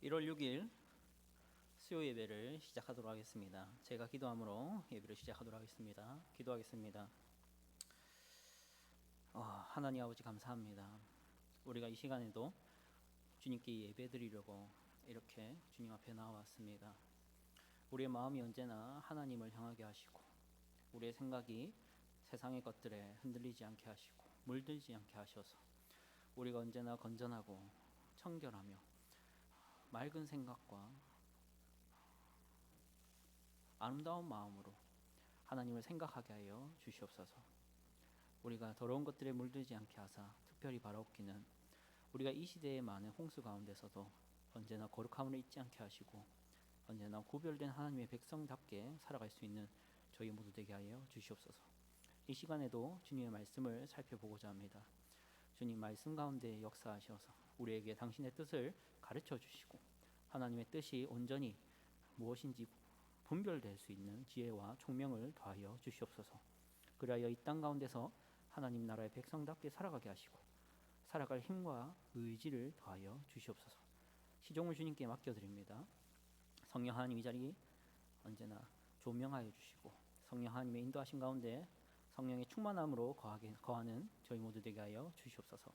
1월 6일 수요 예배를 시작하도록 하겠습니다. 제가 기도함으로 예배를 시작하도록 하겠습니다. 기도하겠습니다. 하나님 아버지 감사합니다. 우리가 이 시간에도 주님께 예배드리려고 이렇게 주님 앞에 나왔습니다. 우리의 마음이 언제나 하나님을 향하게 하시고 우리의 생각이 세상의 것들에 흔들리지 않게 하시고 물들지 않게 하셔서 우리가 언제나 건전하고 청결하며 맑은 생각과 아름다운 마음으로 하나님을 생각하게 하여 주시옵소서. 우리가 더러운 것들에 물들지 않게 하사 특별히 바라옵기는 우리가 이 시대의 많은 홍수 가운데서도 언제나 거룩함을 잊지 않게 하시고 언제나 구별된 하나님의 백성답게 살아갈 수 있는 저희 모두 되게 하여 주시옵소서. 이 시간에도 주님의 말씀을 살펴보고자 합니다. 주님 말씀 가운데 역사하셔서 우리에게 당신의 뜻을 가르쳐 주시고 하나님의 뜻이 온전히 무엇인지 분별될 수 있는 지혜와 총명을 더하여 주시옵소서. 그리하여 이 땅 가운데서 하나님 나라의 백성답게 살아가게 하시고 살아갈 힘과 의지를 더하여 주시옵소서. 시종을 주님께 맡겨드립니다. 성령 하나님 이 자리 언제나 조명하여 주시고 성령 하나님의 인도하신 가운데 성령의 충만함으로 거하는 저희 모두 되게 하여 주시옵소서.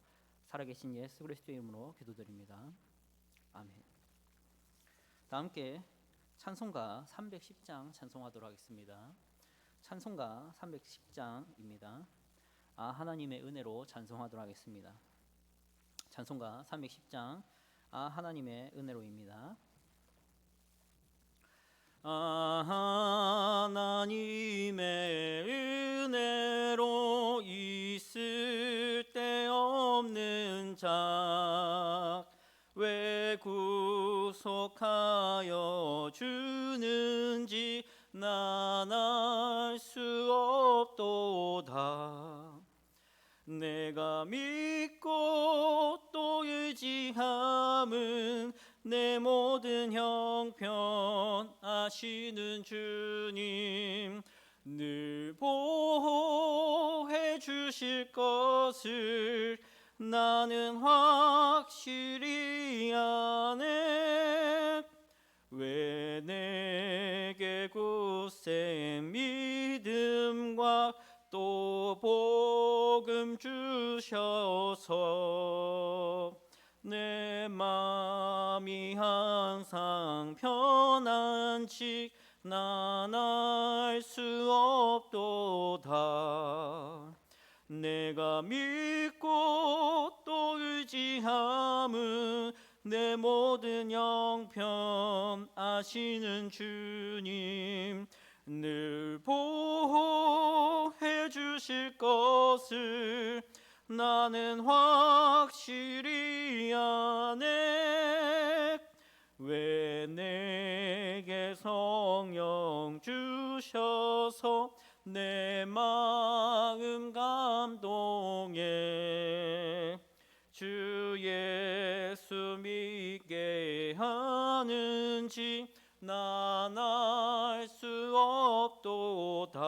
살아계신 예수 그리스도의 이름으로 기도드립니다. 아멘. 다 함께 찬송가 310장 찬송하도록 하겠습니다. 찬송가 310장입니다. 하나님의 은혜로 찬송하도록 하겠습니다. 찬송가 310장 하나님의 은혜로입니다. 하나님의 은혜로 있을 데 없는 자 왜 구속하여 주는지 난 알 수 없도다. 내가 믿고 또 의지함은 내 모든 형편 아시는 주님 늘 보호해 주실 것을 나는 확실히 아네. 왜 내게 굳센 믿음과 또 복음 주셔서 내 마음이 항상 편안치 난 알 수 없도다. 내가 믿고 또 의지함은 내 모든 형편 아시는 주님 늘 보호해 주실 것을 나는 확실히 아네. 왜 내게 성령 주셔서 내 마음 감동해 주 예수 믿게 하는지 난 알 수 없도다.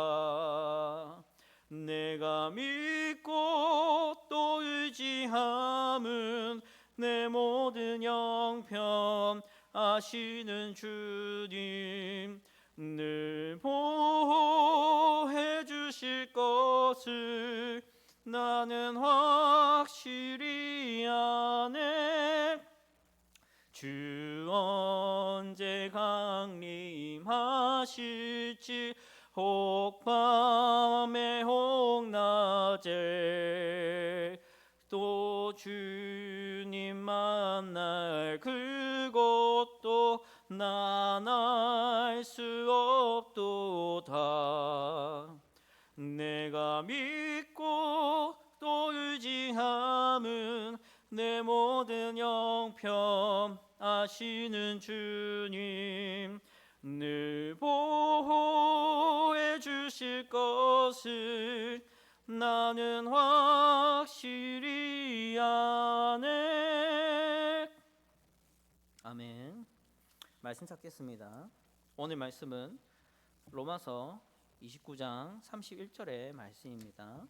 내가 믿고 또 의지함은 내 모든 형편 아시는 주님 늘 보호해 주실 것을 나는 확실히 아네. 주 언제 강림하실지 혹 밤에 혹 낮에 또 주님 만날 그곳도 난 알 수 없도다. 내가 믿고 또 의지함은 내 모든 형편 아시는 주님 늘 보호해 주실 것을 나는 확실히 아네. 아멘. 말씀 찾겠습니다. 오늘 말씀은 로마서 29장 31절의 말씀입니다.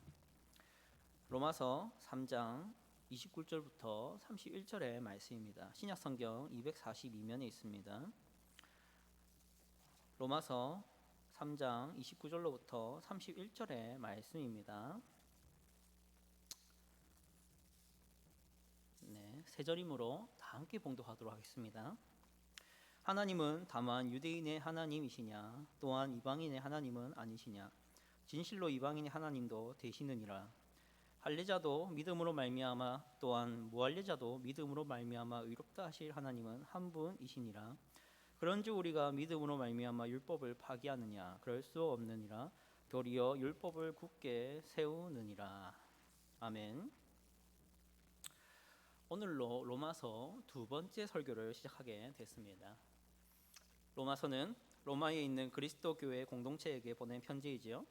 로마서 3장 29절부터 31절의 말씀입니다. 신약성경 242면에 있습니다. 로마서 3장 29절로부터 31절의 말씀입니다. 네, 세 절이므로 다 함께 봉독하도록 하겠습니다. 하나님은 다만 유대인의 하나님이시냐 또한 이방인의 하나님은 아니시냐 진실로 이방인의 하나님도 되시느니라. 할례자도 믿음으로 말미암아 또한 무할례자도 믿음으로 말미암아 의롭다 하실 하나님은 한 분이시니라. 그런즉 우리가 믿음으로 말미암아 율법을 파기하느냐 그럴 수 없느니라. 도리어 율법을 굳게 세우느니라. 아멘. 오늘로 로마서 두 번째 설교를 시작하게 됐습니다. 로마서는 로마에 있는 그리스도 교회 공동체에게 보낸 편지이지요.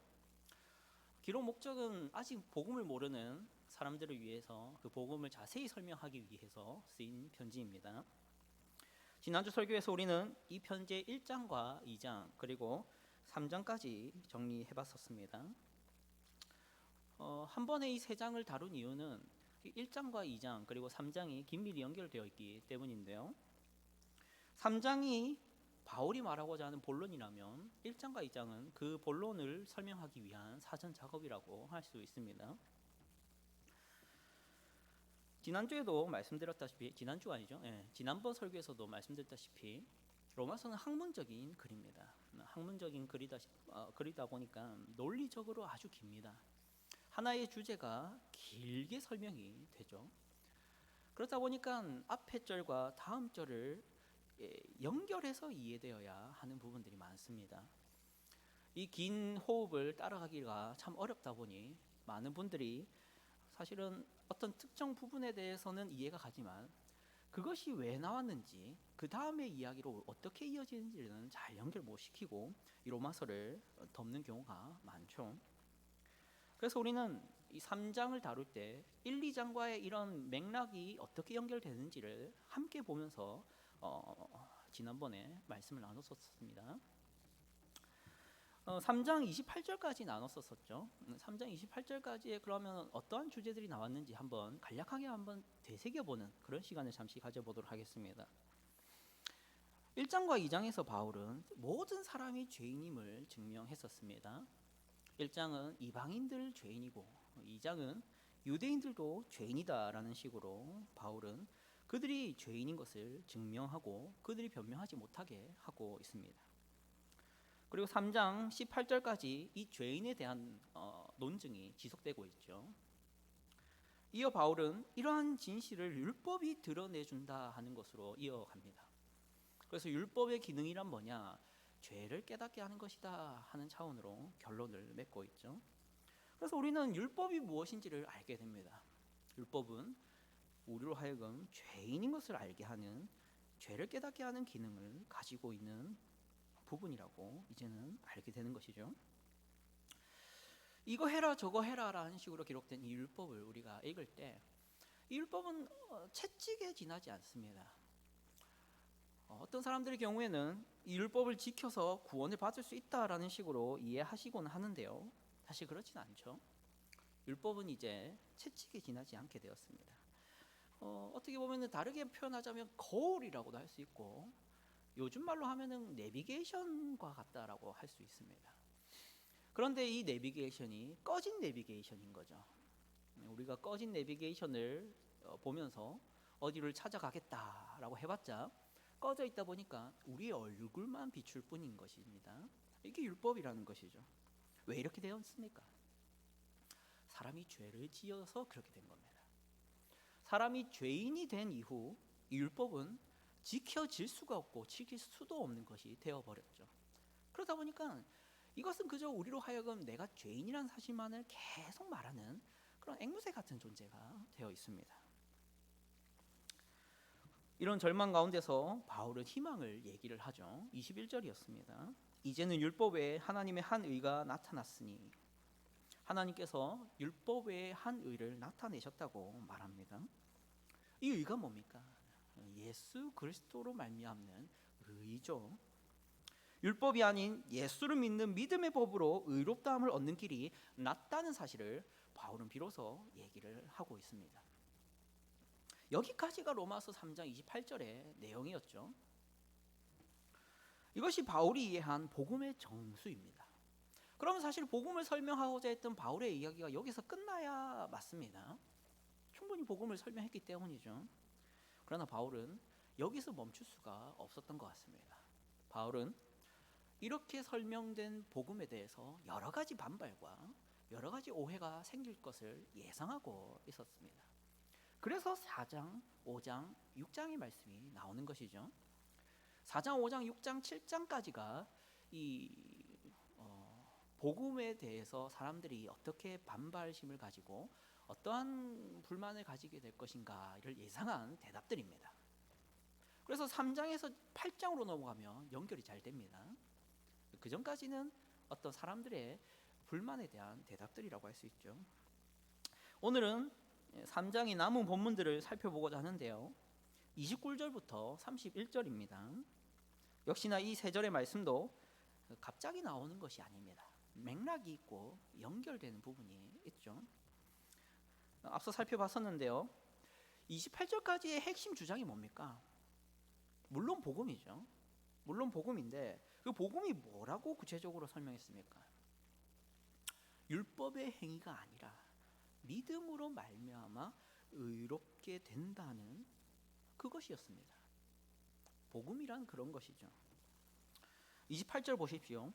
기록 목적은 아직 복음을 모르는 사람들을 위해서 그 복음을 자세히 설명하기 위해서 쓰인 편지입니다. 지난주 설교에서 우리는 이 편지의 1장과 2장 그리고 3장까지 정리해봤었습니다. 한 번에 이 세 장을 다룬 이유는 1장과 2장 그리고 3장이 긴밀히 연결되어 있기 때문인데요. 3장이 바울이 말하고자 하는 본론이라면 1장과 2장은 그 본론을 설명하기 위한 사전 작업이라고 할 수 있습니다. 지난주에도 말씀드렸다시피 지난번 설교에서도 말씀드렸다시피 로마서는 학문적인 글입니다. 학문적인 글이다 보니까 논리적으로 아주 깁니다. 하나의 주제가 길게 설명이 되죠. 그렇다 보니까 앞에 절과 다음 절을 연결해서 이해되어야 하는 부분들이 많습니다. 이 긴 호흡을 따라가기가 참 어렵다 보니 많은 분들이 사실은 어떤 특정 부분에 대해서는 이해가 가지만 그것이 왜 나왔는지 그 다음의 이야기로 어떻게 이어지는지는 잘 연결 못 시키고 이 로마서를 덮는 경우가 많죠. 그래서 우리는 이 3장을 다룰 때 1, 2장과의 이런 맥락이 어떻게 연결되는지를 함께 보면서 지난번에 말씀을 나눴었습니다. 3장 28절까지 나눴었죠. 3장 28절까지에 그러면 어떠한 주제들이 나왔는지 간략하게 한번 되새겨보는 그런 시간을 잠시 가져보도록 하겠습니다. 1장과 2장에서 바울은 모든 사람이 죄인임을 증명했었습니다. 1장은 이방인들 죄인이고 2장은 유대인들도 죄인이다라는 식으로 바울은 그들이 죄인인 것을 증명하고 그들이 변명하지 못하게 하고 있습니다. 그리고 3장 18절까지 이 죄인에 대한 논증이 지속되고 있죠. 이어 바울은 이러한 진실을 율법이 드러내준다 하는 것으로 이어갑니다. 그래서 율법의 기능이란 뭐냐? 죄를 깨닫게 하는 것이다 하는 차원으로 결론을 맺고 있죠. 그래서 우리는 율법이 무엇인지를 알게 됩니다. 율법은 우리로 하여금 죄인인 것을 알게 하는, 죄를 깨닫게 하는 기능을 가지고 있는 부분이라고 이제는 알게 되는 것이죠. 이거 해라 저거 해라 라는 식으로 기록된 이 율법을 우리가 읽을 때 이 율법은 채찍에 지나지 않습니다. 어떤 사람들의 경우에는 이 율법을 지켜서 구원을 받을 수 있다라는 식으로 이해하시곤 하는데요. 사실 그렇진 않죠. 율법은 이제 채찍에 지나지 않게 되었습니다. 어떻게 보면 다르게 표현하자면 거울이라고도 할 수 있고 요즘 말로 하면은 내비게이션과 같다라고 할 수 있습니다. 그런데 이 내비게이션이 꺼진 내비게이션인 거죠. 우리가 꺼진 내비게이션을 보면서 어디를 찾아가겠다라고 해봤자 꺼져 있다 보니까 우리의 얼굴만 비출 뿐인 것입니다. 이게 율법이라는 것이죠. 왜 이렇게 되었습니까? 사람이 죄를 지어서 그렇게 된 겁니다. 사람이 죄인이 된 이후 이 율법은 지켜질 수가 없고 지킬 수도 없는 것이 되어버렸죠. 그러다 보니까 이것은 그저 우리로 하여금 내가 죄인이라는 사실만을 계속 말하는 그런 앵무새 같은 존재가 되어 있습니다. 이런 절망 가운데서 바울은 희망을 얘기를 하죠. 21절이었습니다. 이제는 율법 외에 하나님의 한 의가 나타났으니, 하나님께서 율법 외에 한 의를 나타내셨다고 말합니다. 이 의가 뭡니까? 예수 그리스도로 말미암는 의죠. 율법이 아닌 예수를 믿는 믿음의 법으로 의롭다함을 얻는 길이 낫다는 사실을 바울은 비로소 얘기를 하고 있습니다. 여기까지가 로마서 3장 28절의 내용이었죠. 이것이 바울이 이해한 복음의 정수입니다. 그러면 사실 복음을 설명하고자 했던 바울의 이야기가 여기서 끝나야 맞습니다. 충분히 복음을 설명했기 때문이죠. 그러나 바울은 여기서 멈출 수가 없었던 것 같습니다. 바울은 이렇게 설명된 복음에 대해서 여러 가지 반발과 여러 가지 오해가 생길 것을 예상하고 있었습니다. 그래서 4장, 5장, 6장의 말씀이 나오는 것이죠. 4장, 5장, 6장, 7장까지가 이 복음에 대해서 사람들이 어떻게 반발심을 가지고 어떠한 불만을 가지게 될 것인가를 예상한 대답들입니다. 그래서 3장에서 8장으로 넘어가면 연결이 잘 됩니다. 그 전까지는 어떤 사람들의 불만에 대한 대답들이라고 할 수 있죠. 오늘은 3장의 남은 본문들을 살펴보고자 하는데요. 29절부터 31절입니다. 역시나 이 세 절의 말씀도 갑자기 나오는 것이 아닙니다. 맥락이 있고 연결되는 부분이 있죠. 앞서 살펴봤었는데요. 28절까지의 핵심 주장이 뭡니까? 물론 복음이죠. 물론 복음인데 그 복음이 뭐라고 구체적으로 설명했습니까? 율법의 행위가 아니라 믿음으로 말미암아 의롭게 된다는 그것이었습니다. 복음이란 그런 것이죠. 28절 보십시오.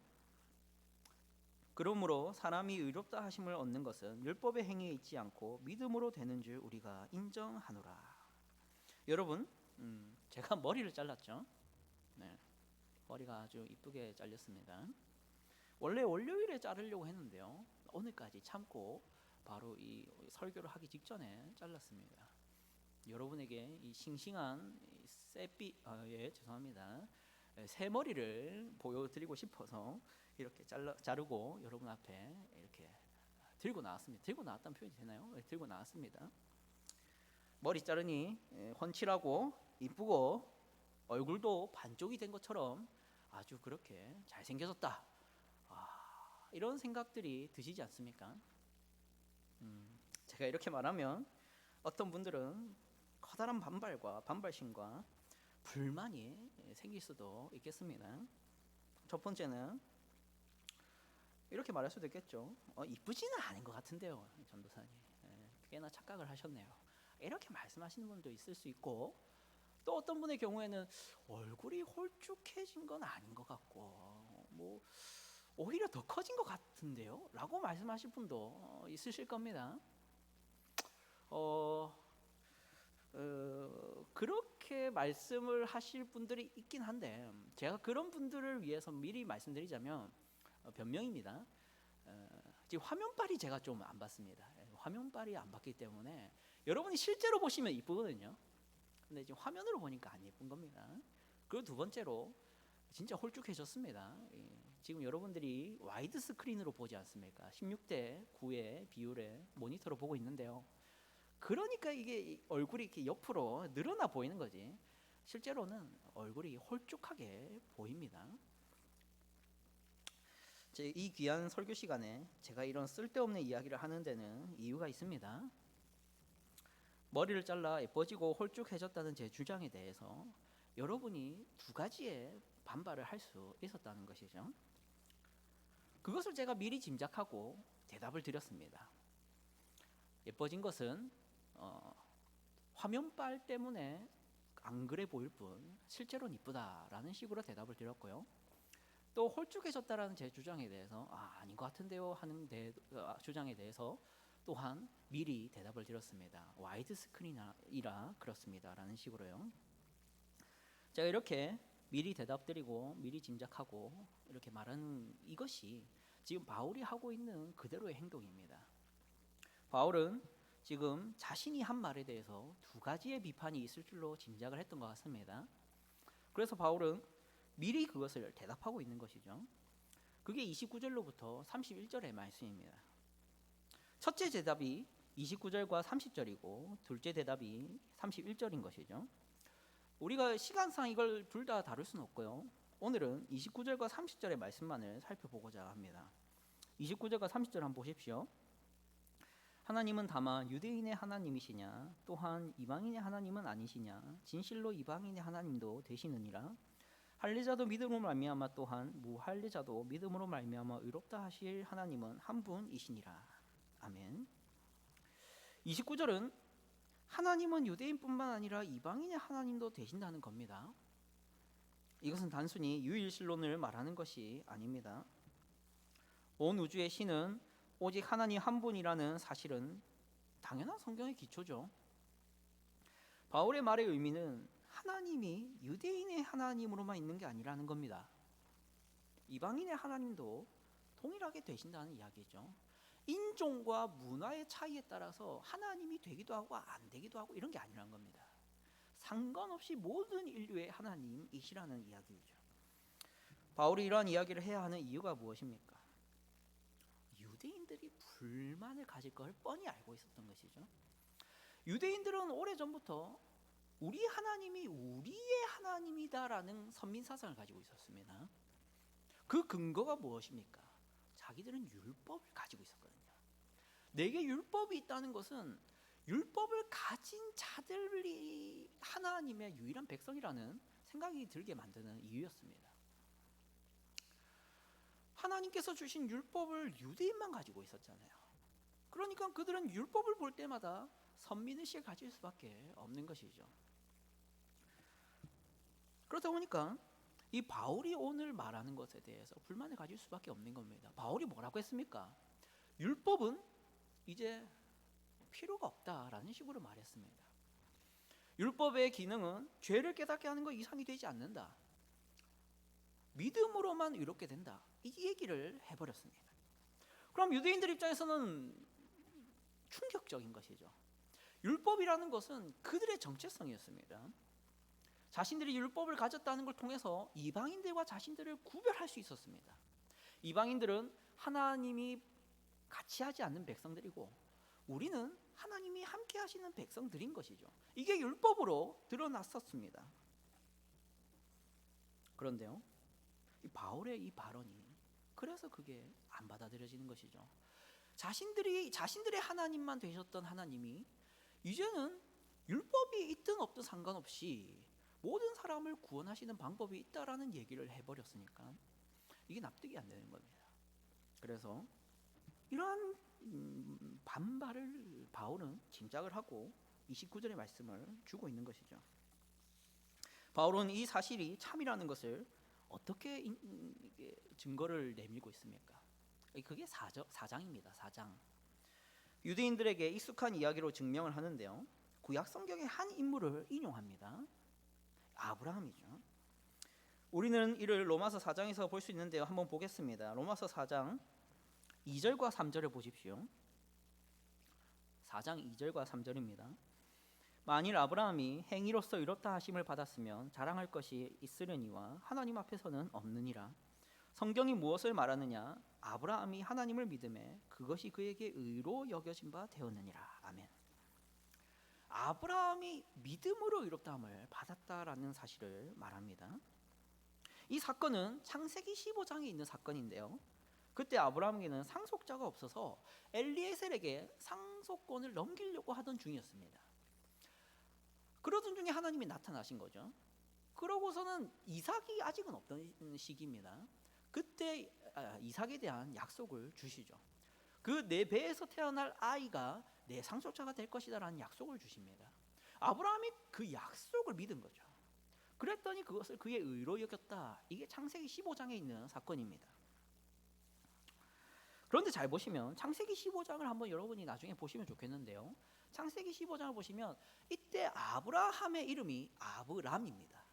그러므로 사람이 의롭다 하심을 얻는 것은 율법의 행위에 있지 않고 믿음으로 되는 줄 우리가 인정하노라. 여러분, 제가 머리를 잘랐죠. 네, 머리가 아주 이쁘게 잘렸습니다. 원래 월요일에 자르려고 했는데요. 오늘까지 참고 바로 이 설교를 하기 직전에 잘랐습니다. 여러분에게 이 싱싱한 죄송합니다. 새 머리를 보여드리고 싶어서 이렇게 자르고 여러분 앞에 이렇게 들고 나왔습니다. 들고 나왔다는 표현이 되나요? 들고 나왔습니다. 머리 자르니 훤칠하고 이쁘고 얼굴도 반쪽이 된 것처럼 아주 그렇게 잘생겨졌다. 이런 생각들이 드시지 않습니까? 제가 이렇게 말하면 어떤 분들은 커다란 반발과 반발심과 불만이 생길 수도 있겠습니다. 첫 번째는 이렇게 말할 수도 있겠죠. 이쁘지는 않은 것 같은데요, 전도사님. 꽤나 착각을 하셨네요. 이렇게 말씀하시는 분도 있을 수 있고, 또 어떤 분의 경우에는 얼굴이 홀쭉해진 건 아닌 것 같고, 뭐 오히려 더 커진 것 같은데요? 라고 말씀하실 분도 있으실 겁니다. 그렇게 말씀을 하실 분들이 있긴 한데 제가 그런 분들을 위해서 미리 말씀드리자면 변명입니다. 지금 화면빨이 제가 좀 안 봤습니다. 화면빨이 안 봤기 때문에 여러분이 실제로 보시면 이쁘거든요. 근데 지금 화면으로 보니까 안 예쁜 겁니다. 그리고 두 번째로 진짜 홀쭉해졌습니다. 지금 여러분들이 와이드 스크린으로 보지 않습니까? 16대 9의 비율의 모니터로 보고 있는데요. 그러니까 이게 얼굴이 이렇게 옆으로 늘어나 보이는 거지. 실제로는 얼굴이 홀쭉하게 보입니다. 이 귀한 설교 시간에 제가 이런 쓸데없는 이야기를 하는 데는 이유가 있습니다. 머리를 잘라 예뻐지고 홀쭉해졌다는 제 주장에 대해서 여러분이 두 가지의 반발을 할 수 있었다는 것이죠. 그것을 제가 미리 짐작하고 대답을 드렸습니다. 예뻐진 것은 화면빨 때문에 안 그래 보일 뿐 실제로는 이쁘다라는 식으로 대답을 드렸고요. 또 홀쭉해졌다라는 제 주장에 대해서 아닌 것 같은데요 하는 주장에 대해서 또한 미리 대답을 드렸습니다. 와이드 스크린이라 그렇습니다 라는 식으로요. 제가 이렇게 미리 대답드리고 미리 짐작하고 이렇게 말하는 이것이 지금 바울이 하고 있는 그대로의 행동입니다. 바울은 지금 자신이 한 말에 대해서 두 가지의 비판이 있을 줄로 짐작을 했던 것 같습니다. 그래서 바울은 미리 그것을 대답하고 있는 것이죠. 그게 29절로부터 31절의 말씀입니다. 첫째 대답이 29절과 30절이고 둘째 대답이 31절인 것이죠. 우리가 시간상 이걸 둘 다 다룰 수는 없고요. 오늘은 29절과 30절의 말씀만을 살펴보고자 합니다. 29절과 30절 한번 보십시오. 하나님은 다만 유대인의 하나님이시냐 또한 이방인의 하나님은 아니시냐 진실로 이방인의 하나님도 되시느니라. 할례자도 믿음으로 말미암아 또한 무할례자도 믿음으로 말미암아 의롭다 하실 하나님은 한 분이시니라. 아멘. 29절은 하나님은 유대인뿐만 아니라 이방인의 하나님도 되신다는 겁니다. 이것은 단순히 유일신론을 말하는 것이 아닙니다. 온 우주의 신은 오직 하나님 한 분이라는 사실은 당연한 성경의 기초죠. 바울의 말의 의미는 하나님이 유대인의 하나님으로만 있는 게 아니라는 겁니다. 이방인의 하나님도 동일하게 되신다는 이야기죠. 인종과 문화의 차이에 따라서 하나님이 되기도 하고 안 되기도 하고 이런 게 아니라는 겁니다. 상관없이 모든 인류의 하나님이시라는 이야기죠. 바울이 이러한 이야기를 해야 하는 이유가 무엇입니까? 유대인들이 불만을 가질 걸 뻔히 알고 있었던 것이죠. 유대인들은 오래전부터 우리 하나님이 우리의 하나님이다라는 선민사상을 가지고 있었습니다. 그 근거가 무엇입니까? 자기들은 율법을 가지고 있었거든요. 내게 율법이 있다는 것은 율법을 가진 자들이 하나님의 유일한 백성이라는 생각이 들게 만드는 이유였습니다. 하나님께서 주신 율법을 유대인만 가지고 있었잖아요. 그러니까 그들은 율법을 볼 때마다 선민의식을 가질 수밖에 없는 것이죠. 그러다 보니까 이 바울이 오늘 말하는 것에 대해서 불만을 가질 수밖에 없는 겁니다. 바울이 뭐라고 했습니까? 율법은 이제 필요가 없다라는 식으로 말했습니다. 율법의 기능은 죄를 깨닫게 하는 것 이상이 되지 않는다. 믿음으로만 의롭게 된다. 이 얘기를 해버렸습니다. 그럼 유대인들 입장에서는 충격적인 것이죠. 율법이라는 것은 그들의 정체성이었습니다. 자신들이 율법을 가졌다는 걸 통해서 이방인들과 자신들을 구별할 수 있었습니다. 이방인들은 하나님이 같이 하지 않는 백성들이고 우리는 하나님이 함께 하시는 백성들인 것이죠. 이게 율법으로 드러났었습니다. 그런데요, 이 바울의 이 발언이 그래서 그게 안 받아들여지는 것이죠. 자신들의 하나님만 되셨던 하나님이 이제는 율법이 있든 없든 상관없이 모든 사람을 구원하시는 방법이 있다라는 얘기를 해버렸으니까 이게 납득이 안 되는 겁니다. 그래서 이러한 반발을 바울은 짐작을 하고 29절의 말씀을 주고 있는 것이죠. 바울은 이 사실이 참이라는 것을 어떻게 증거를 내밀고 있습니까? 그게 4장입니다. 4장. 유대인들에게 익숙한 이야기로 증명을 하는데요. 구약 성경의 한 인물을 인용합니다. 아브라함이죠. 우리는 이를 로마서 4장에서 볼 수 있는데요. 한번 보겠습니다. 로마서 4장 2절과 3절을 보십시오. 4장 2절과 3절입니다. 만일 아브라함이 행위로서 의롭다 하심을 받았으면 자랑할 것이 있으려니와 하나님 앞에서는 없느니라. 성경이 무엇을 말하느냐? 아브라함이 하나님을 믿음에 그것이 그에게 의로 여겨진 바 되었느니라. 아멘. 아브라함이 믿음으로 의롭다함을 받았다라는 사실을 말합니다. 이 사건은 창세기 15장에 있는 사건인데요. 그때 아브라함에게는 상속자가 없어서 엘리에셀에게 상속권을 넘기려고 하던 중이었습니다. 그러던 중에 하나님이 나타나신 거죠. 그러고서는 이삭이 아직은 없던 시기입니다. 그때 이삭에 대한 약속을 주시죠. 그 내 배에서 태어날 아이가 내 상속자가 될 것이다라는 약속을 주십니다. 아브라함이 그 약속을 믿은 거죠. 그랬더니 그것을 그의 의로 여겼다. 이게 창세기 15장에 있는 사건입니다. 그런데 잘 보시면 창세기 15장을 한번 여러분이 나중에 보시면 좋겠는데요. 창세기 15장을 보시면 이때 아브라함의 이름이 아브람입니다.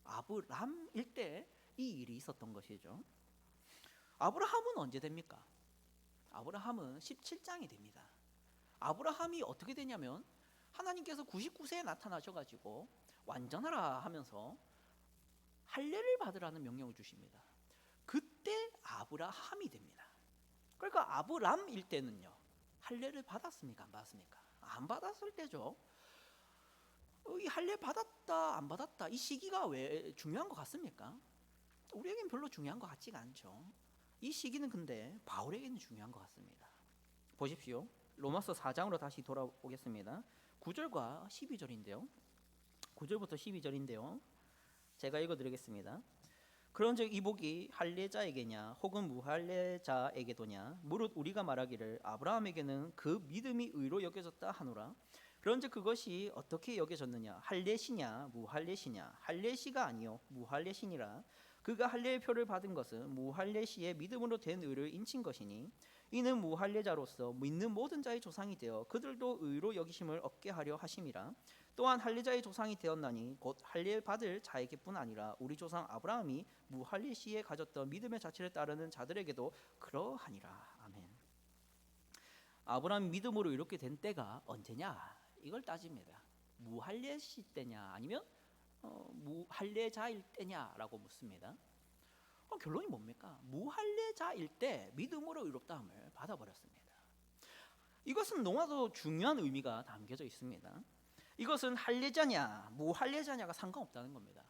아브람일 때 이 일이 있었던 것이죠. 아브라함은 언제 됩니까? 아브라함은 17장이 됩니다. 아브라함이 어떻게 되냐면 하나님께서 99세에 나타나셔가지고 완전하라 하면서 할례를 받으라는 명령을 주십니다. 그때 아브라함이 됩니다. 그러니까 아브람일 때는요, 할례를 받았습니까? 안 받았습니까? 안 받았을 때죠. 이 할례 받았다 안 받았다 이 시기가 왜 중요한 것 같습니까? 우리에겐 별로 중요한 것 같지가 않죠. 이 시기는 근데 바울에게는 중요한 것 같습니다. 보십시오. 로마서 4장으로 다시 돌아오겠습니다. 9절과 12절인데요. 9절부터 12절인데요. 제가 읽어드리겠습니다. 그런즉 이 복이 할례자에게냐 혹은 무할례자에게도냐 무릇 우리가 말하기를 아브라함에게는 그 믿음이 의로 여겨졌다 하노라. 그런즉 그것이 어떻게 여겨졌느냐 할례시냐 무할례시냐 할례시가 아니요 무할례시니라. 그가 할례의 표를 받은 것은 무할례시의 믿음으로 된 의를 인친 것이니 이는 무할례자로서 믿는 모든 자의 조상이 되어 그들도 의로 여기심을 얻게 하려 하심이라. 또한 할례자의 조상이 되었나니 곧 할례 받을 자에게뿐 아니라 우리 조상 아브라함이 무할례 시에 가졌던 믿음의 자체를 따르는 자들에게도 그러하니라. 아멘. 아브라함이 믿음으로 이렇게 된 때가 언제냐 이걸 따집니다. 무할례 시 때냐 아니면 무할례자일 때냐라고 묻습니다. 결론이 뭡니까? 무할례자일 때 믿음으로 의롭다함을 받아버렸습니다. 이것은 너무나도 중요한 의미가 담겨져 있습니다. 이것은 할례자냐 무할례자냐가 상관없다는 겁니다.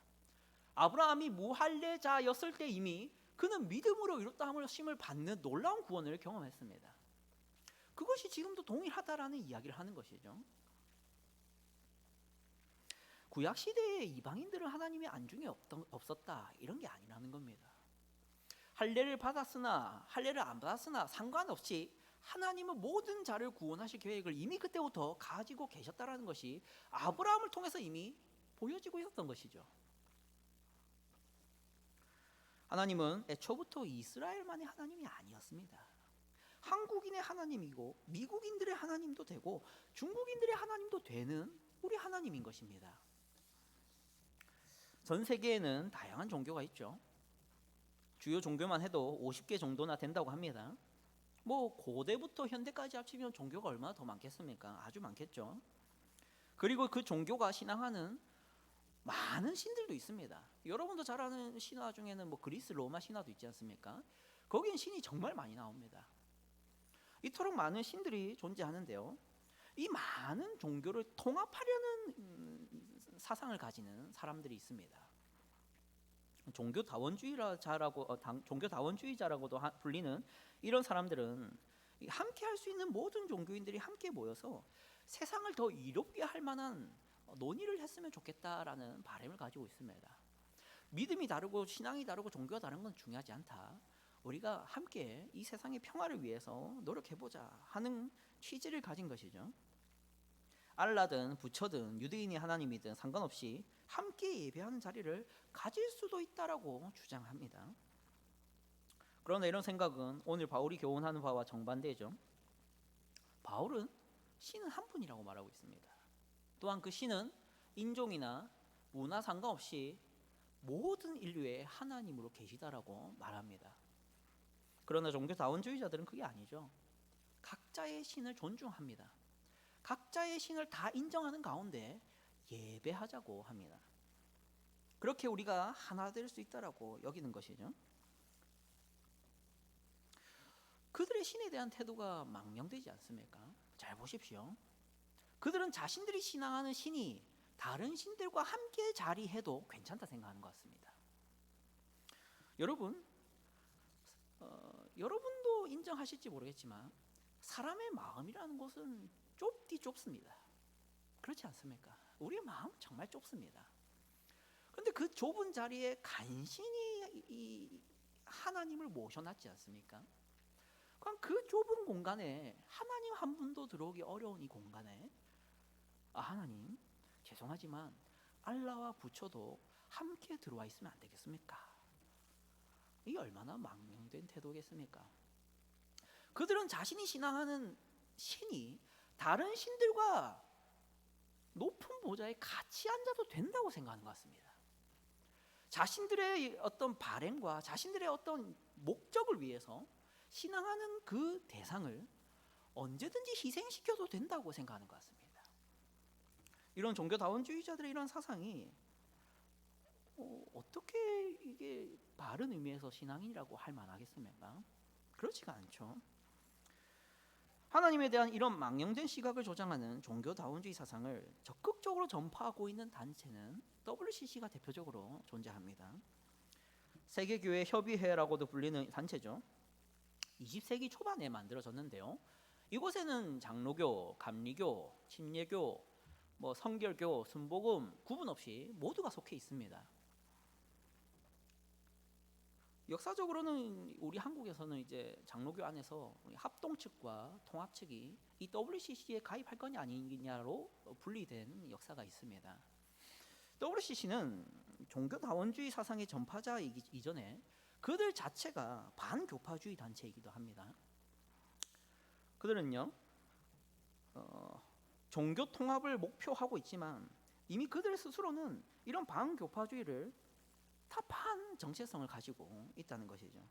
아브라함이 무할례자였을 때 이미 그는 믿음으로 의롭다함을 심을 받는 놀라운 구원을 경험했습니다. 그것이 지금도 동일하다라는 이야기를 하는 것이죠. 구약 시대의 이방인들은 하나님의 안중에 없었다 이런 게 아니라는 겁니다. 할례를 받았으나 할례를 안 받았으나 상관없이 하나님은 모든 자를 구원하실 계획을 이미 그때부터 가지고 계셨다라는 것이 아브라함을 통해서 이미 보여지고 있었던 것이죠. 하나님은 애초부터 이스라엘만의 하나님이 아니었습니다. 한국인의 하나님이고 미국인들의 하나님도 되고 중국인들의 하나님도 되는 우리 하나님인 것입니다. 전 세계에는 다양한 종교가 있죠. 주요 종교만 해도 50개 정도나 된다고 합니다. 고대부터 현대까지 합치면 종교가 얼마나 더 많겠습니까? 아주 많겠죠. 그리고 그 종교가 신앙하는 많은 신들도 있습니다. 여러분도 잘 아는 신화 중에는 그리스 로마 신화도 있지 않습니까? 거기는 신이 정말 많이 나옵니다. 이토록 많은 신들이 존재하는데요. 이 많은 종교를 통합하려는 사상을 가지는 사람들이 있습니다. 종교다원주의자라고도 불리는 이런 사람들은 함께 할 수 있는 모든 종교인들이 함께 모여서 세상을 더 이롭게 할 만한 논의를 했으면 좋겠다라는 바람을 가지고 있습니다. 믿음이 다르고 신앙이 다르고 종교가 다른 건 중요하지 않다. 우리가 함께 이 세상의 평화를 위해서 노력해보자 하는 취지를 가진 것이죠. 알라든 부처든 유대인이 하나님이든 상관없이 함께 예배하는 자리를 가질 수도 있다라고 주장합니다. 그러나 이런 생각은 오늘 바울이 교훈하는 바와 정반대죠. 바울은 신은 한 분이라고 말하고 있습니다. 또한 그 신은 인종이나 문화 상관없이 모든 인류의 하나님으로 계시다라고 말합니다. 그러나 종교다원주의자들은 그게 아니죠. 각자의 신을 존중합니다. 각자의 신을 다 인정하는 가운데 예배하자고 합니다. 그렇게 우리가 하나 될 수 있다라고 여기는 것이죠. 그들의 신에 대한 태도가 망령되지 않습니까? 잘 보십시오. 그들은 자신들이 신앙하는 신이 다른 신들과 함께 자리해도 괜찮다 생각하는 것 같습니다. 여러분도 인정하실지 모르겠지만 사람의 마음이라는 것은 좁습니다. 그렇지 않습니까? 우리의 마음은 정말 좁습니다. 그런데 그 좁은 자리에 간신히 이 하나님을 모셔놨지 않습니까? 그럼 그 좁은 공간에 하나님 한 분도 들어오기 어려운 이 공간에 하나님 죄송하지만 알라와 부처도 함께 들어와 있으면 안 되겠습니까? 이게 얼마나 망령된 태도겠습니까? 그들은 자신이 신앙하는 신이 다른 신들과 높은 보좌에 같이 앉아도 된다고 생각하는 것 같습니다. 자신들의 어떤 바램과 자신들의 어떤 목적을 위해서 신앙하는 그 대상을 언제든지 희생시켜도 된다고 생각하는 것 같습니다. 이런 종교다원주의자들의 이런 사상이 어떻게 이게 바른 의미에서 신앙이라고 할 만하겠습니까? 그렇지가 않죠. 하나님에 대한 이런 망령된 시각을 조장하는 종교다원주의 사상을 적극적으로 전파하고 있는 단체는 WCC가 대표적으로 존재합니다. 세계교회 협의회라고도 불리는 단체죠. 20세기 초반에 만들어졌는데요. 이곳에는 장로교, 감리교, 침례교, 성결교, 순복음 구분 없이 모두가 속해 있습니다. 역사적으로는 우리 한국에서는 이제 장로교 안에서 합동 측과 통합 측이 이 WCC에 가입할 거냐 아니냐로 분리된 역사가 있습니다. WCC는 종교다원주의 사상의 전파자이기 이전에 그들 자체가 반교파주의 단체이기도 합니다. 그들은요 종교 통합을 목표하고 있지만 이미 그들 스스로는 이런 반교파주의를 타파한 정체성을 가지고 있다는 것이죠.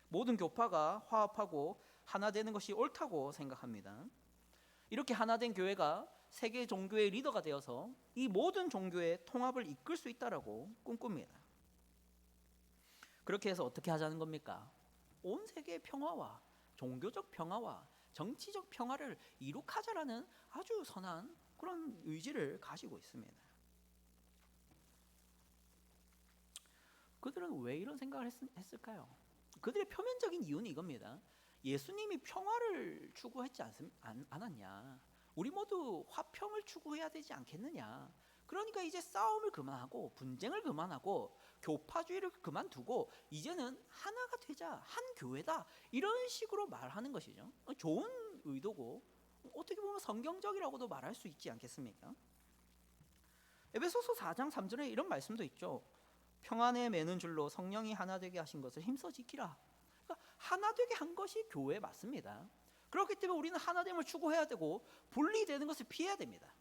모든 교파가 화합하고 하나 되는 것이 옳다고 생각합니다. 이렇게 하나 된 교회가 세계 종교의 리더가 되어서 이 모든 종교의 통합을 이끌 수 있다라고 꿈꿉니다. 그렇게 해서 어떻게 하자는 겁니까? 온 세계의 평화와 종교적 평화와 정치적 평화를 이룩하자라는 아주 선한 그런 의지를 가지고 있습니다. 그들은 왜 이런 생각을 했을까요? 그들의 표면적인 이유는 이겁니다. 예수님이 평화를 추구했지 않았냐? 우리 모두 화평을 추구해야 되지 않겠느냐? 그러니까 이제 싸움을 그만하고 분쟁을 그만하고 교파주의를 그만두고 이제는 하나가 되자, 한 교회다, 이런 식으로 말하는 것이죠. 좋은 의도고 어떻게 보면 성경적이라고도 말할 수 있지 않겠습니까? 에베소서 4장 3절에 이런 말씀도 있죠. 평안에 매는 줄로 성령이 하나 되게 하신 것을 힘써 지키라. 그러니까 하나 되게 한 것이 교회 맞습니다. 그렇기 때문에 우리는 하나됨을 추구해야 되고 분리되는 것을 피해야 됩니다.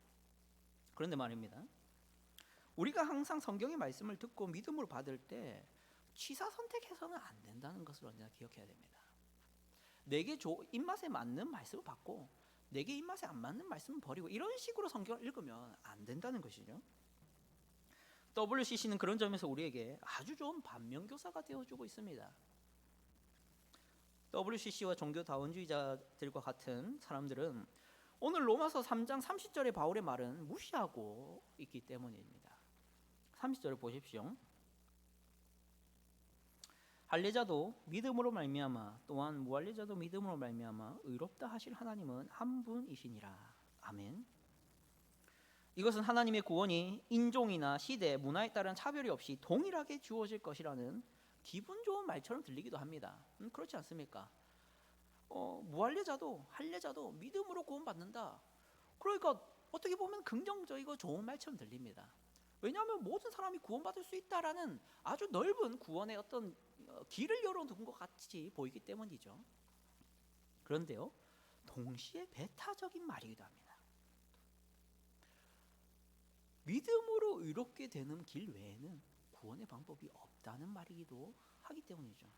그런데 말입니다, 우리가 항상 성경의 말씀을 듣고 믿음으로 받을 때 취사 선택해서는 안 된다는 것을 언제나 기억해야 됩니다. 내게 입맛에 맞는 말씀을 받고 내게 입맛에 안 맞는 말씀은 버리고 이런 식으로 성경을 읽으면 안 된다는 것이죠. WCC는 그런 점에서 우리에게 아주 좋은 반면교사가 되어주고 있습니다. WCC와 종교다원주의자들과 같은 사람들은 오늘 로마서 3장 30절의 바울의 말은 무시하고 있기 때문입니다. 30절을 보십시오. 할례자도 믿음으로 말미암아 또한 무할례자도 믿음으로 말미암아 의롭다 하실 하나님은 한 분이시니라. 아멘. 이것은 하나님의 구원이 인종이나 시대, 문화에 따른 차별이 없이 동일하게 주어질 것이라는 기분 좋은 말처럼 들리기도 합니다. 그렇지 않습니까? 무할례자도 할례자도 믿음으로 구원받는다. 그러니까 어떻게 보면 긍정적이고 좋은 말처럼 들립니다. 왜냐하면 모든 사람이 구원받을 수 있다라는 아주 넓은 구원의 어떤 길을 열어둔 것 같이 보이기 때문이죠. 그런데요, 동시에 배타적인 말이기도 합니다. 믿음으로 의롭게 되는 길 외에는 구원의 방법이 없다는 말이기도 하기 때문이죠.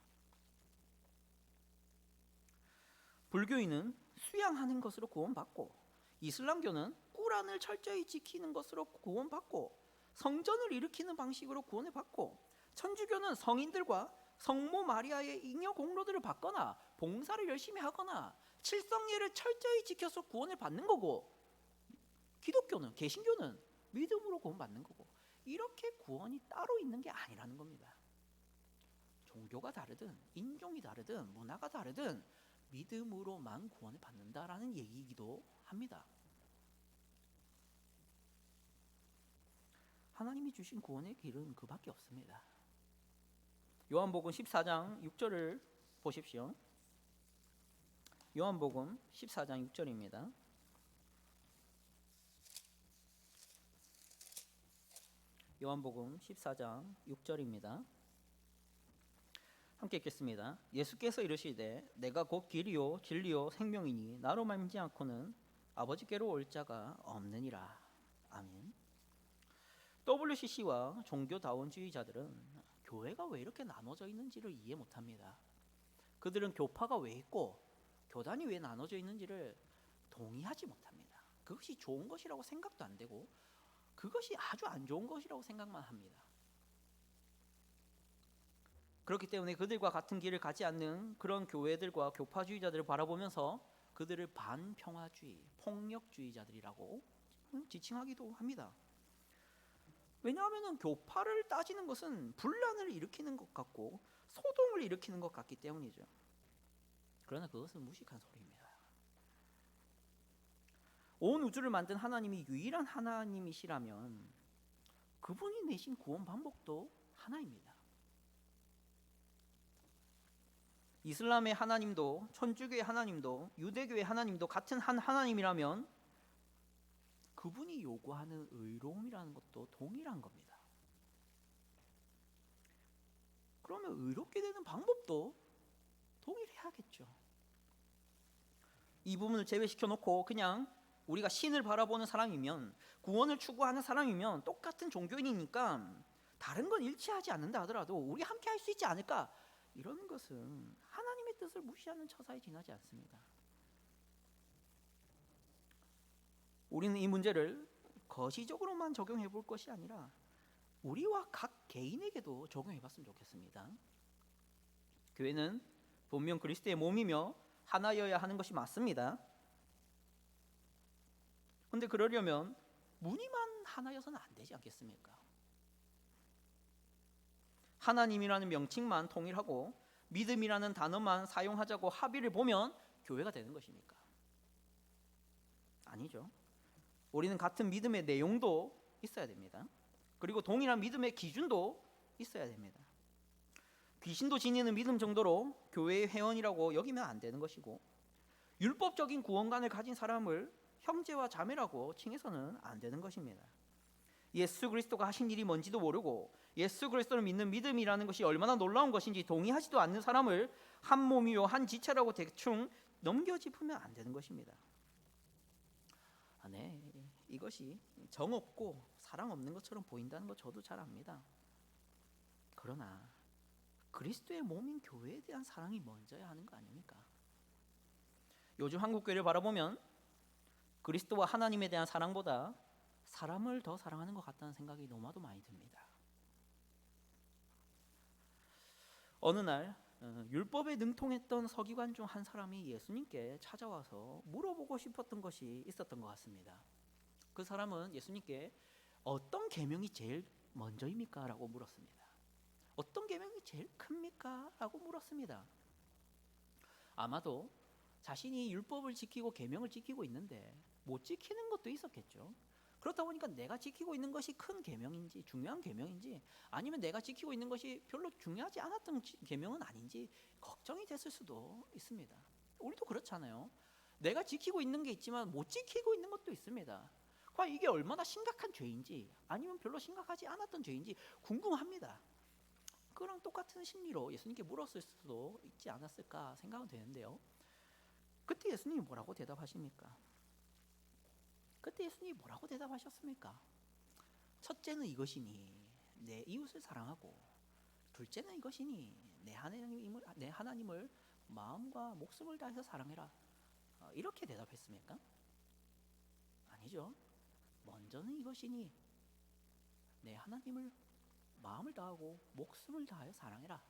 불교인은 수양하는 것으로 구원받고 이슬람교는 꾸란을 철저히 지키는 것으로 구원받고 성전을 일으키는 방식으로 구원을 받고 천주교는 성인들과 성모 마리아의 잉여 공로들을 받거나 봉사를 열심히 하거나 칠성예를 철저히 지켜서 구원을 받는 거고 기독교는 개신교는 믿음으로 구원받는 거고 이렇게 구원이 따로 있는 게 아니라는 겁니다. 종교가 다르든 인종이 다르든 문화가 다르든 믿음으로만 구원을 받는다라는 얘기이기도 합니다. 하나님이 주신 구원의 길은 그밖에 없습니다. 요한복음 14장 6절을 보십시오. 요한복음 14장 6절입니다. 요한복음 14장 6절입니다. 함께 읽겠습니다. 예수께서 이르시되 내가 곧 길이요 진리요 생명이니 나로 말미암지 않고는 아버지께로 올 자가 없느니라. 아멘. WCC와 종교다원주의자들은 교회가 왜 이렇게 나눠져 있는지를 이해 못합니다. 그들은 교파가 왜 있고 교단이 왜 나눠져 있는지를 동의하지 못합니다. 그것이 좋은 것이라고 생각도 안 되고 그것이 아주 안 좋은 것이라고 생각만 합니다. 그렇기 때문에 그들과 같은 길을 가지 않는 그런 교회들과 교파주의자들을 바라보면서 그들을 반평화주의, 폭력주의자들이라고 지칭하기도 합니다. 왜냐하면 교파를 따지는 것은 분란을 일으키는 것 같고 소동을 일으키는 것 같기 때문이죠. 그러나 그것은 무식한 소리입니다. 온 우주를 만든 하나님이 유일한 하나님이시라면 그분이 내신 구원 방법도 하나입니다. 이슬람의 하나님도 천주교의 하나님도 유대교의 하나님도 같은 한 하나님이라면 그분이 요구하는 의로움이라는 것도 동일한 겁니다. 그러면 의롭게 되는 방법도 동일해야겠죠. 이 부분을 제외시켜 놓고 그냥 우리가 신을 바라보는 사람이면, 구원을 추구하는 사람이면 똑같은 종교인이니까 다른 건 일치하지 않는다 하더라도 우리 함께 할 수 있지 않을까, 이러는 것은 하나님의 뜻을 무시하는 처사에 지나지 않습니다. 우리는 이 문제를 거시적으로만 적용해 볼 것이 아니라 우리와 각 개인에게도 적용해 봤으면 좋겠습니다. 교회는 분명 그리스도의 몸이며 하나여야 하는 것이 맞습니다. 그런데 그러려면 무늬만 하나여서는 안 되지 않겠습니까? 하나님이라는 명칭만 통일하고 믿음이라는 단어만 사용하자고 합의를 보면 교회가 되는 것입니까? 아니죠. 우리는 같은 믿음의 내용도 있어야 됩니다. 그리고 동일한 믿음의 기준도 있어야 됩니다. 귀신도 지니는 믿음 정도로 교회의 회원이라고 여기면 안 되는 것이고, 율법적인 구원관을 가진 사람을 형제와 자매라고 칭해서는 안 되는 것입니다. 예수 그리스도가 하신 일이 뭔지도 모르고 예수 그리스도를 믿는 믿음이라는 것이 얼마나 놀라운 것인지 동의하지도 않는 사람을 한 몸이요 한 지체라고 대충 넘겨짚으면 안 되는 것입니다. 네, 이것이 정없고 사랑 없는 것처럼 보인다는 것 저도 잘 압니다. 그러나 그리스도의 몸인 교회에 대한 사랑이 먼저야 하는 거 아닙니까? 요즘 한국교회를 바라보면 그리스도와 하나님에 대한 사랑보다 사람을 더 사랑하는 것 같다는 생각이 너무나도 많이 듭니다. 어느 날 율법에 능통했던 서기관 중 한 사람이 예수님께 찾아와서 물어보고 싶었던 것이 있었던 것 같습니다. 그 사람은 예수님께 어떤 계명이 제일 먼저입니까? 라고 물었습니다. 어떤 계명이 제일 큽니까? 라고 물었습니다. 아마도 자신이 율법을 지키고 계명을 지키고 있는데 못 지키는 것도 있었겠죠. 그렇다 보니까 내가 지키고 있는 것이 큰 계명인지 중요한 계명인지, 아니면 내가 지키고 있는 것이 별로 중요하지 않았던 계명은 아닌지 걱정이 됐을 수도 있습니다. 우리도 그렇잖아요. 내가 지키고 있는 게 있지만 못 지키고 있는 것도 있습니다. 과연 이게 얼마나 심각한 죄인지 아니면 별로 심각하지 않았던 죄인지 궁금합니다. 그랑 똑같은 심리로 예수님께 물었을 수도 있지 않았을까 생각은 되는데요. 그때 예수님이 뭐라고 대답하십니까? 그때 예수님이 뭐라고 대답하셨습니까? 첫째는 이것이니 내 이웃을 사랑하고, 둘째는 이것이니 내 하나님을 마음과 목숨을 다해서 사랑해라. 이렇게 대답했습니까? 아니죠. 먼저는 이것이니 내 하나님을 마음을 다하고 목숨을 다하여 사랑해라.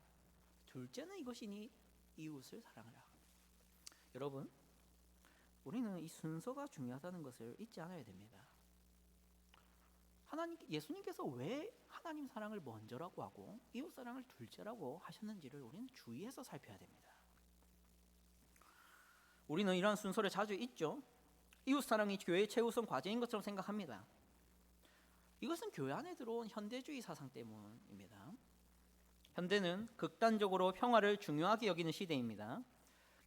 둘째는 이것이니 이웃을 사랑해라. 여러분, 우리는 이 순서가 중요하다는 것을 잊지 않아야 됩니다. 예수님께서 왜 하나님 사랑을 먼저라고 하고 이웃 사랑을 둘째라고 하셨는지를 우리는 주의해서 살펴야 됩니다. 우리는 이러한 순서를 자주 잊죠. 이웃 사랑이 교회의 최우선 과제인 것처럼 생각합니다. 이것은 교회 안에 들어온 현대주의 사상 때문입니다. 현대는 극단적으로 평화를 중요하게 여기는 시대입니다.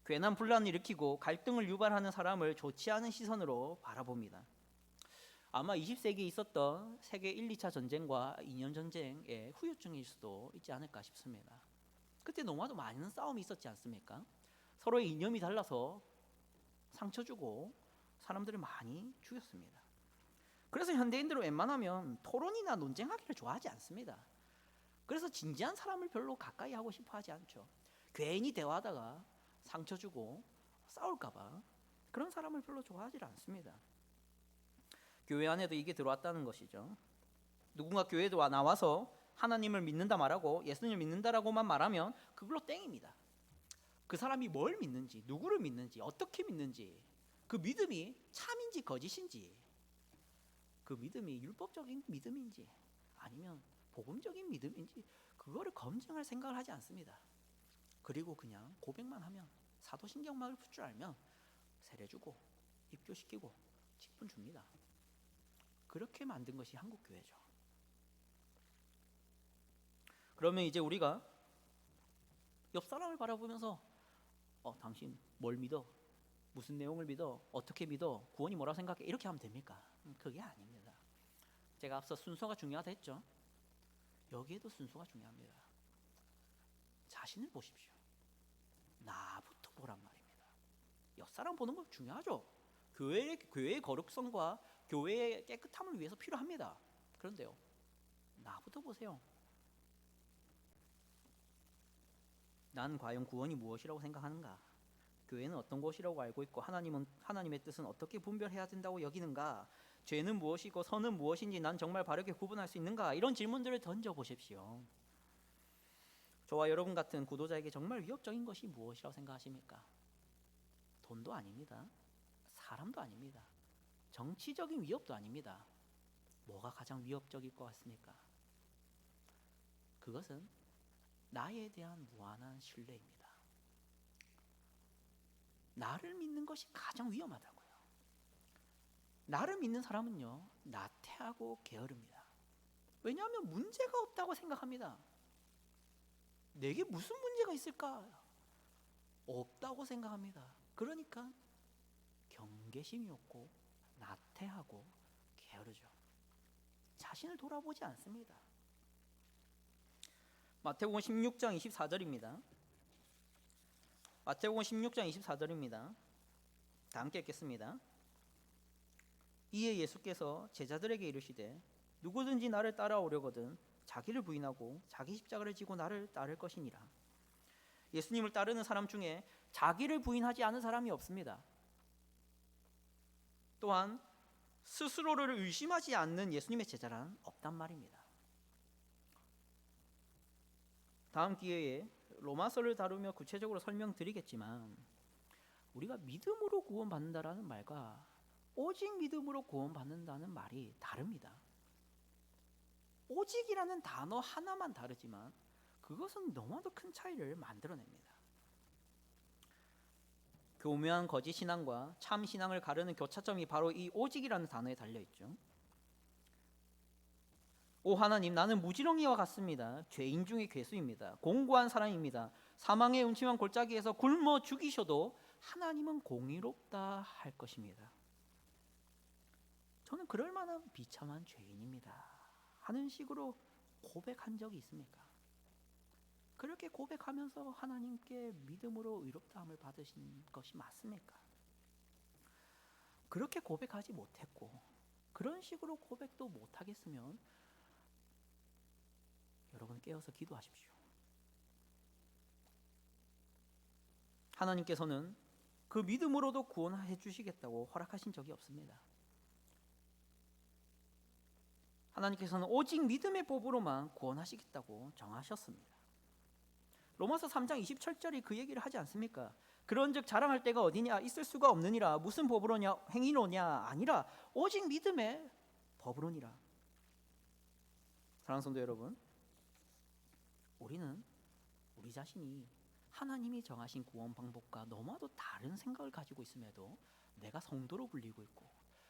괜한 분란을 일으키고 갈등을 유발하는 사람을 좋지 않은 시선으로 바라봅니다. 아마 20세기에 있었던 세계 1, 2차 전쟁과 2년 전쟁의 후유증일 수도 있지 않을까 싶습니다. 그때 너무나도 많은 싸움이 있었지 않습니까? 서로의 이념이 달라서 상처 주고 사람들을 많이 죽였습니다. 그래서 현대인들은 웬만하면 토론이나 논쟁하기를 좋아하지 않습니다. 그래서 진지한 사람을 별로 가까이 하고 싶어 하지 않죠. 괜히 대화하다가 상처 주고 싸울까 봐 그런 사람을 별로 좋아하지 않습니다. 교회 안에도 이게 들어왔다는 것이죠. 누군가 교회에 나와서 하나님을 믿는다 말하고 예수님을 믿는다라고만 말하면 그걸로 땡입니다. 그 사람이 뭘 믿는지, 누구를 믿는지, 어떻게 믿는지, 그 믿음이 참인지 거짓인지, 그 믿음이 율법적인 믿음인지 아니면 복음적인 믿음인지 그거를 검증할 생각을 하지 않습니다. 그리고 그냥 고백만 하면, 사도신경만을 풀 줄 알면 세례주고 입교시키고 직분 줍니다. 그렇게 만든 것이 한국 교회죠. 그러면 이제 우리가 옆 사람을 바라보면서 당신 뭘 믿어? 무슨 내용을 믿어? 어떻게 믿어? 구원이 뭐라고 생각해? 이렇게 하면 됩니까? 그게 아닙니다. 제가 앞서 순서가 중요하다 했죠. 여기에도 순서가 중요합니다. 자신을 보십시오. 나부터 보란 말입니다. 옆 사람 보는 거 중요하죠. 교회의 거룩성과 교회의 깨끗함을 위해서 필요합니다. 그런데요, 나부터 보세요. 난 과연 구원이 무엇이라고 생각하는가? 교회는 어떤 곳이라고 알고 있고 하나님의 뜻은 어떻게 분별해야 된다고 여기는가? 죄는 무엇이고 선은 무엇인지 난 정말 바르게 구분할 수 있는가? 이런 질문들을 던져보십시오. 저와 여러분 같은 구도자에게 정말 위협적인 것이 무엇이라고 생각하십니까? 돈도 아닙니다. 사람도 아닙니다. 정치적인 위협도 아닙니다. 뭐가 가장 위협적일 것 같습니까? 그것은 나에 대한 무한한 신뢰입니다. 나를 믿는 것이 가장 위험하다고요. 나를 믿는 사람은요, 나태하고 게으릅니다. 왜냐하면 문제가 없다고 생각합니다. 내게 무슨 문제가 있을까? 없다고 생각합니다. 그러니까 경계심이 없고 나태하고 게으르죠. 자신을 돌아보지 않습니다. 마태복음 16장 24절입니다. 마태복음 16장 24절입니다. 다 함께 읽겠습니다. 이에 예수께서 제자들에게 이르시되 누구든지 나를 따라오려거든 자기를 부인하고 자기 십자가를 지고 나를 따를 것이니라. 예수님을 따르는 사람 중에 자기를 부인하지 않은 사람이 없습니다. 또한 스스로를 의심하지 않는 예수님의 제자란 없단 말입니다. 다음 기회에 로마서를 다루며 구체적으로 설명드리겠지만 우리가 믿음으로 구원받는다라는 말과 오직 믿음으로 구원받는다는 말이 다릅니다. 오직이라는 단어 하나만 다르지만 그것은 너무나도 큰 차이를 만들어냅니다. 교묘한 거짓 신앙과 참 신앙을 가르는 교차점이 바로 이 오직이라는 단어에 달려있죠. 오 하나님, 나는 무지렁이와 같습니다. 죄인 중에 괴수입니다. 공고한 사람입니다. 사망의 음침한 골짜기에서 굶어 죽이셔도 하나님은 공의롭다 할 것입니다. 저는 그럴 만한 비참한 죄인입니다 하는 식으로 고백한 적이 있습니까? 그렇게 고백하면서 하나님께 믿음으로 의롭다함을 받으신 것이 맞습니까? 그렇게 고백하지 못했고 그런 식으로 고백도 못하겠으면 여러분 깨어서 기도하십시오. 하나님께서는 그 믿음으로도 구원해 주시겠다고 허락하신 적이 없습니다. 하나님께서는 오직 믿음의 법으로만 구원하시겠다고 정하셨습니다. 로마서 3장 27절이 그 얘기를 하지 않습니까? 그런즉 자랑할 데가 어디냐? 있을 수가 없느니라. 무슨 법으로냐? 행위로냐? 아니라 오직 믿음의 법으로니라. 사랑하는 성도 여러분, 우리는 우리 자신이 하나님이 정하신 구원 방법과 너무나도 다른 생각을 가지고 있음에도 내가 성도로 불리고 있고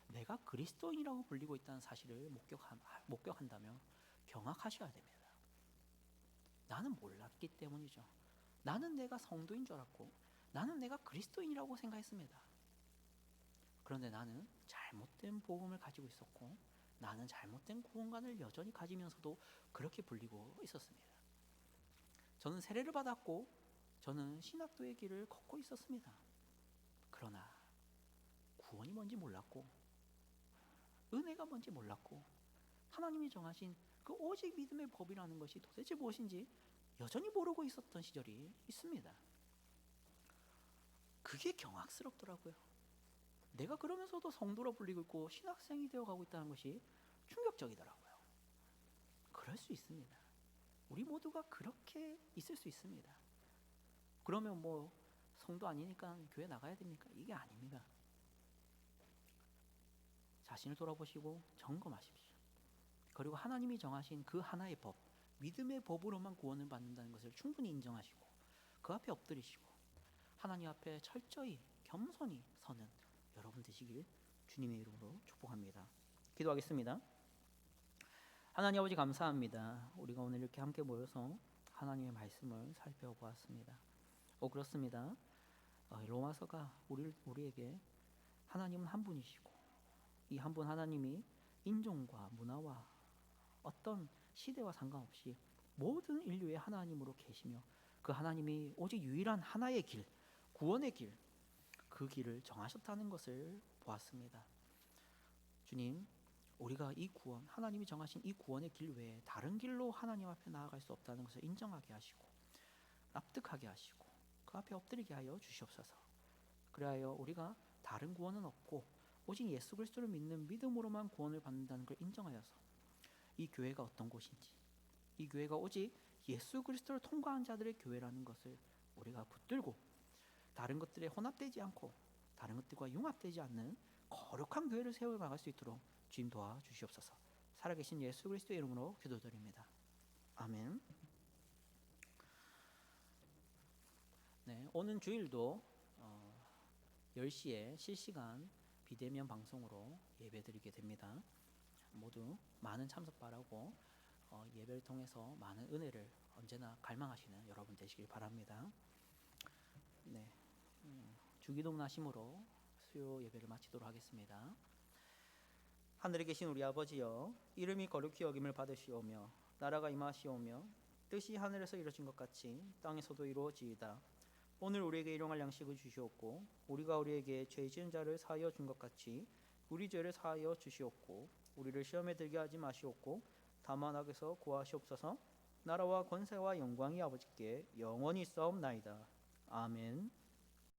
내가 그리스도인이라고 불리고 있다는 사실을 목격한다면 경악하셔야 됩니다. 나는 몰랐기 때문이죠. 나는 내가 성도인 줄 알았고 나는 내가 그리스도인이라고 생각했습니다. 그런데 나는 잘못된 복음을 가지고 있었고 나는 잘못된 구원관을 여전히 가지면서도 그렇게 불리고 있었습니다. 저는 세례를 받았고 저는 신학도의 길을 걷고 있었습니다. 그러나 구원이 뭔지 몰랐고 은혜가 뭔지 몰랐고 하나님이 정하신 그 오직 믿음의 법이라는 것이 도대체 무엇인지 여전히 모르고 있었던 시절이 있습니다. 그게 경악스럽더라고요. 내가 그러면서도 성도로 불리고 있고 신학생이 되어가고 있다는 것이 충격적이더라고요. 그럴 수 있습니다. 우리 모두가 그렇게 있을 수 있습니다. 그러면 뭐 성도 아니니까 교회 나가야 됩니까? 이게 아닙니다. 자신을 돌아보시고 점검하십시오. 그리고 하나님이 정하신 그 하나의 법, 믿음의 법으로만 구원을 받는다는 것을 충분히 인정하시고 그 앞에 엎드리시고 하나님 앞에 철저히 겸손히 서는 여러분 되시길 주님의 이름으로 축복합니다. 기도하겠습니다. 하나님 아버지 감사합니다. 우리가 오늘 이렇게 함께 모여서 하나님의 말씀을 살펴보았습니다. 그렇습니다. 로마서가 우리에게 하나님은 한 분이시고 이 한 분 하나님이 인종과 문화와 어떤 시대와 상관없이 모든 인류의 하나님으로 계시며 그 하나님이 오직 유일한 하나의 길, 구원의 길, 그 길을 정하셨다는 것을 보았습니다. 주님, 우리가 이 구원, 하나님이 정하신 이 구원의 길 외에 다른 길로 하나님 앞에 나아갈 수 없다는 것을 인정하게 하시고 납득하게 하시고 그 앞에 엎드리게 하여 주시옵소서. 그리하여 우리가 다른 구원은 없고 오직 예수 그리스도를 믿는 믿음으로만 구원을 받는다는 걸 인정하여서 이 교회가 어떤 곳인지, 이 교회가 오직 예수 그리스도를 통과한 자들의 교회라는 것을 우리가 붙들고 다른 것들에 혼합되지 않고 다른 것들과 융합되지 않는 거룩한 교회를 세워나갈 수 있도록 주님 도와주시옵소서. 살아계신 예수 그리스도의 이름으로 기도드립니다. 아멘. 네, 오는 주일도 10시에 실시간 비대면 방송으로 예배드리게 됩니다. 모두 많은 참석 바라고 예배를 통해서 많은 은혜를 언제나 갈망하시는 여러분 되시길 바랍니다. 네, 주기도 나심으로 수요 예배를 마치도록 하겠습니다. 하늘에 계신 우리 아버지여, 이름이 거룩히 여김을 받으시오며 나라가 임하시오며 뜻이 하늘에서 이루어진 것 같이 땅에서도 이루어지이다. 오늘 우리에게 일용할 양식을 주시옵고 우리가 우리에게 죄 지은 자를 사하여 준 것 같이 우리 죄를 사하여 주시옵고 우리를 시험에 들게 하지 마시옵고 다만 악에서 구하시옵소서. 나라와 권세와 영광이 아버지께 영원히 있사옵나이다. 아멘.